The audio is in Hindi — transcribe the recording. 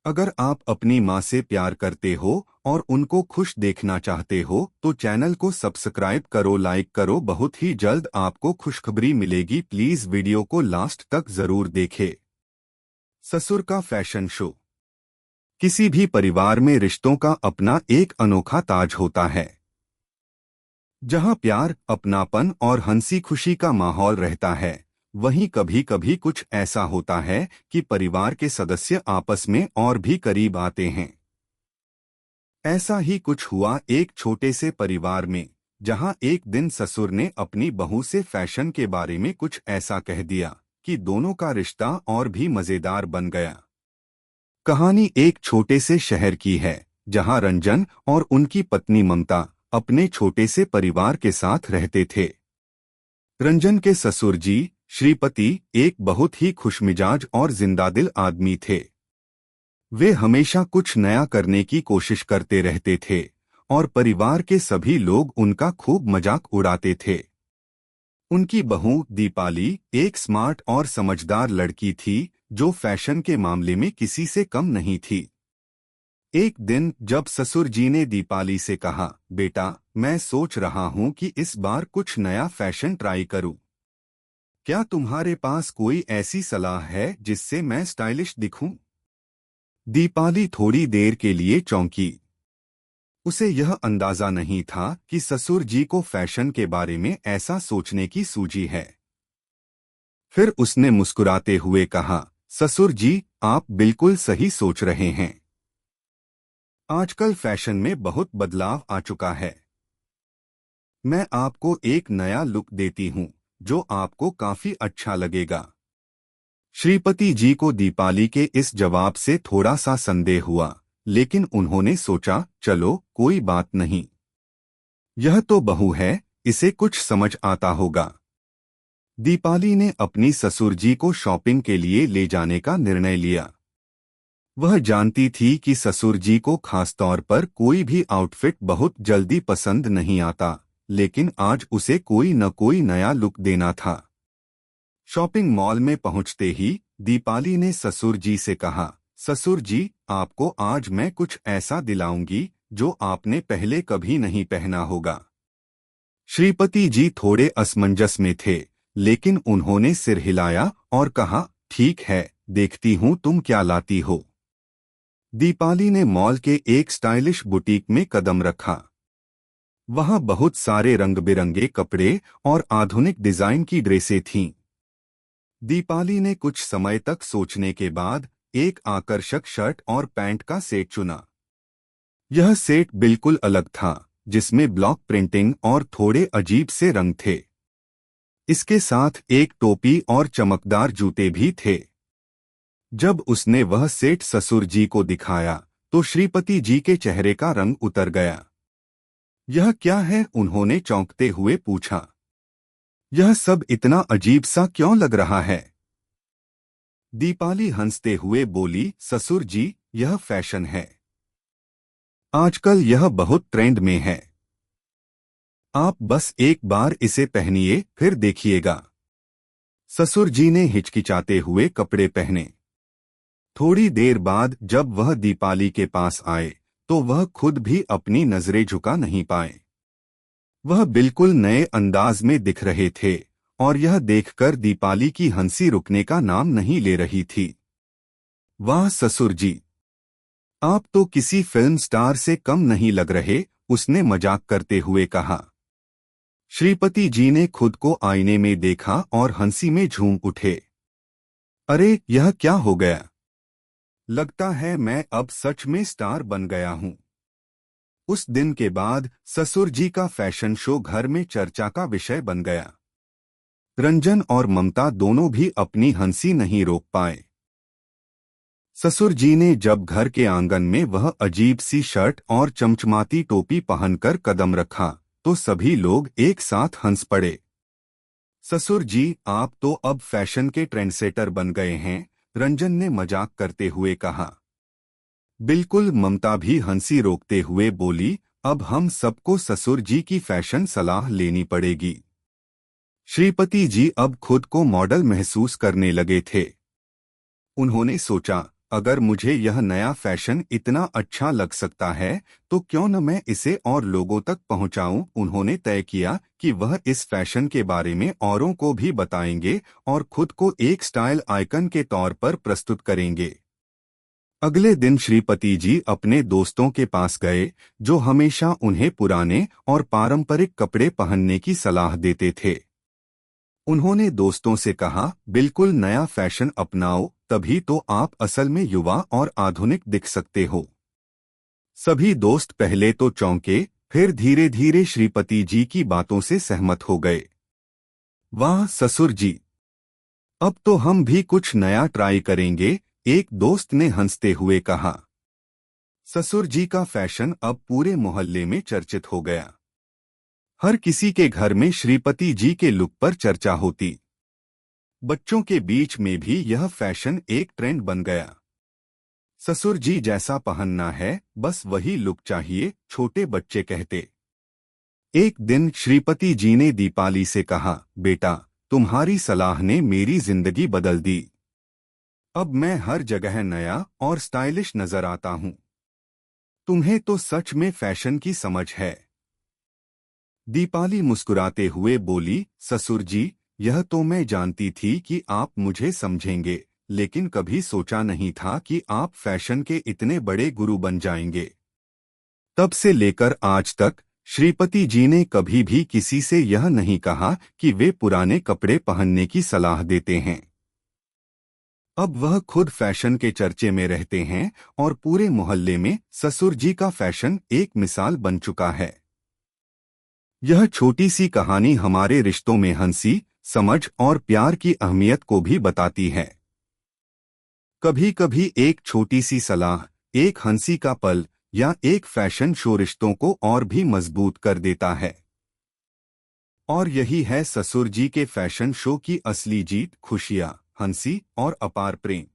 अगर आप अपनी माँ से प्यार करते हो और उनको खुश देखना चाहते हो तो चैनल को सब्सक्राइब करो, लाइक करो। बहुत ही जल्द आपको खुशखबरी मिलेगी। प्लीज वीडियो को लास्ट तक जरूर देखें। ससुर का फैशन शो। किसी भी परिवार में रिश्तों का अपना एक अनोखा ताज होता है, जहां प्यार, अपनापन और हंसी खुशी का माहौल रहता है। वहीं कभी कभी कुछ ऐसा होता है कि परिवार के सदस्य आपस में और भी करीब आते हैं। ऐसा ही कुछ हुआ एक छोटे से परिवार में, जहां एक दिन ससुर ने अपनी बहू से फैशन के बारे में कुछ ऐसा कह दिया कि दोनों का रिश्ता और भी मजेदार बन गया। कहानी एक छोटे से शहर की है, जहां रंजन और उनकी पत्नी ममता अपने छोटे से परिवार के साथ रहते थे। रंजन के ससुर जी श्रीपति एक बहुत ही खुशमिजाज और जिंदादिल आदमी थे। वे हमेशा कुछ नया करने की कोशिश करते रहते थे और परिवार के सभी लोग उनका खूब मजाक उड़ाते थे। उनकी बहू दीपाली एक स्मार्ट और समझदार लड़की थी, जो फैशन के मामले में किसी से कम नहीं थी। एक दिन जब ससुर जी ने दीपाली से कहा, बेटा, मैं सोच रहा हूं कि इस बार कुछ नया फैशन ट्राई करूं। क्या तुम्हारे पास कोई ऐसी सलाह है जिससे मैं स्टाइलिश दिखूं? दीपाली थोड़ी देर के लिए चौंकी। उसे यह अंदाजा नहीं था कि ससुर जी को फैशन के बारे में ऐसा सोचने की सूझी है। फिर उसने मुस्कुराते हुए कहा, ससुर जी, आप बिल्कुल सही सोच रहे हैं। आजकल फैशन में बहुत बदलाव आ चुका है। मैं आपको एक नया लुक देती हूं, जो आपको काफी अच्छा लगेगा। श्रीपति जी को दीपाली के इस जवाब से थोड़ा सा संदेह हुआ, लेकिन उन्होंने सोचा, चलो कोई बात नहीं। यह तो बहू है, इसे कुछ समझ आता होगा। दीपाली ने अपनी ससुर जी को शॉपिंग के लिए ले जाने का निर्णय लिया। वह जानती थी कि ससुर जी को खासतौर पर कोई भी आउटफिट बहुत जल्दी पसंद नहीं आता, लेकिन आज उसे कोई न कोई नया लुक देना था। शॉपिंग मॉल में पहुंचते ही दीपाली ने ससुर जी से कहा, ससुर जी, आपको आज मैं कुछ ऐसा दिलाऊंगी जो आपने पहले कभी नहीं पहना होगा। श्रीपति जी थोड़े असमंजस में थे, लेकिन उन्होंने सिर हिलाया और कहा, ठीक है, देखती हूँ तुम क्या लाती हो। दीपाली ने मॉल के एक स्टाइलिश बुटीक में कदम रखा। वहां बहुत सारे रंग बिरंगे कपड़े और आधुनिक डिजाइन की ड्रेसें थीं। दीपाली ने कुछ समय तक सोचने के बाद एक आकर्षक शर्ट और पैंट का सेट चुना। यह सेट बिल्कुल अलग था, जिसमें ब्लॉक प्रिंटिंग और थोड़े अजीब से रंग थे। इसके साथ एक टोपी और चमकदार जूते भी थे। जब उसने वह सेट ससुर जी को दिखाया तो श्रीपति जी के चेहरे का रंग उतर गया। यह क्या है? उन्होंने चौंकते हुए पूछा। यह सब इतना अजीब सा क्यों लग रहा है? दीपाली हंसते हुए बोली, ससुर जी, यह फैशन है। आजकल यह बहुत ट्रेंड में है। आप बस एक बार इसे पहनिए, फिर देखिएगा। ससुर जी ने हिचकिचाते हुए कपड़े पहने। थोड़ी देर बाद जब वह दीपाली के पास आए तो वह खुद भी अपनी नजरें झुका नहीं पाए। वह बिल्कुल नए अंदाज में दिख रहे थे और यह देखकर दीपाली की हंसी रुकने का नाम नहीं ले रही थी। वाह ससुर जी, आप तो किसी फिल्म स्टार से कम नहीं लग रहे, उसने मजाक करते हुए कहा। श्रीपति जी ने खुद को आईने में देखा और हंसी में झूम उठे। अरे, यह क्या हो गया? लगता है मैं अब सच में स्टार बन गया हूँ। उस दिन के बाद ससुर जी का फैशन शो घर में चर्चा का विषय बन गया। रंजन और ममता दोनों भी अपनी हंसी नहीं रोक पाए। ससुर जी ने जब घर के आंगन में वह अजीब सी शर्ट और चमचमाती टोपी पहनकर कदम रखा तो सभी लोग एक साथ हंस पड़े। ससुर जी, आप तो अब फैशन के ट्रेंडसेटर बन गए हैं, रंजन ने मजाक करते हुए कहा। बिल्कुल, ममता भी हंसी रोकते हुए बोली, अब हम सबको ससुर जी की फैशन सलाह लेनी पड़ेगी। श्रीपति जी अब खुद को मॉडल महसूस करने लगे थे। उन्होंने सोचा, अगर मुझे यह नया फैशन इतना अच्छा लग सकता है तो क्यों न मैं इसे और लोगों तक पहुंचाऊं। उन्होंने तय किया कि वह इस फैशन के बारे में औरों को भी बताएंगे और खुद को एक स्टाइल आइकन के तौर पर प्रस्तुत करेंगे। अगले दिन श्रीपति जी अपने दोस्तों के पास गए जो हमेशा उन्हें पुराने और पारंपरिक कपड़े पहनने की सलाह देते थे। उन्होंने दोस्तों से कहा, बिल्कुल नया फैशन अपनाओ, तभी तो आप असल में युवा और आधुनिक दिख सकते हो। सभी दोस्त पहले तो चौंके, फिर धीरे धीरे श्रीपति जी की बातों से सहमत हो गए। वाह ससुर जी, अब तो हम भी कुछ नया ट्राई करेंगे, एक दोस्त ने हंसते हुए कहा। ससुर जी का फैशन अब पूरे मोहल्ले में चर्चित हो गया। हर किसी के घर में श्रीपति जी के लुक पर चर्चा होती। बच्चों के बीच में भी यह फैशन एक ट्रेंड बन गया। ससुर जी जैसा पहनना है, बस वही लुक चाहिए, छोटे बच्चे कहते। एक दिन श्रीपति जी ने दीपाली से कहा, बेटा, तुम्हारी सलाह ने मेरी जिंदगी बदल दी। अब मैं हर जगह नया और स्टाइलिश नजर आता हूँ। तुम्हें तो सच में फैशन की समझ है। दीपाली मुस्कुराते हुए बोली, ससुर जी, यह तो मैं जानती थी कि आप मुझे समझेंगे, लेकिन कभी सोचा नहीं था कि आप फैशन के इतने बड़े गुरु बन जाएंगे। तब से लेकर आज तक श्रीपति जी ने कभी भी किसी से यह नहीं कहा कि वे पुराने कपड़े पहनने की सलाह देते हैं। अब वह खुद फैशन के चर्चे में रहते हैं और पूरे मोहल्ले में ससुर जी का फैशन एक मिसाल बन चुका है। यह छोटी सी कहानी हमारे रिश्तों में हंसी, समझ और प्यार की अहमियत को भी बताती है। कभी कभी एक छोटी सी सलाह, एक हंसी का पल या एक फैशन शो रिश्तों को और भी मजबूत कर देता है। और यही है ससुर जी के फैशन शो की असली जीत, खुशियां, हंसी और अपार प्रेम।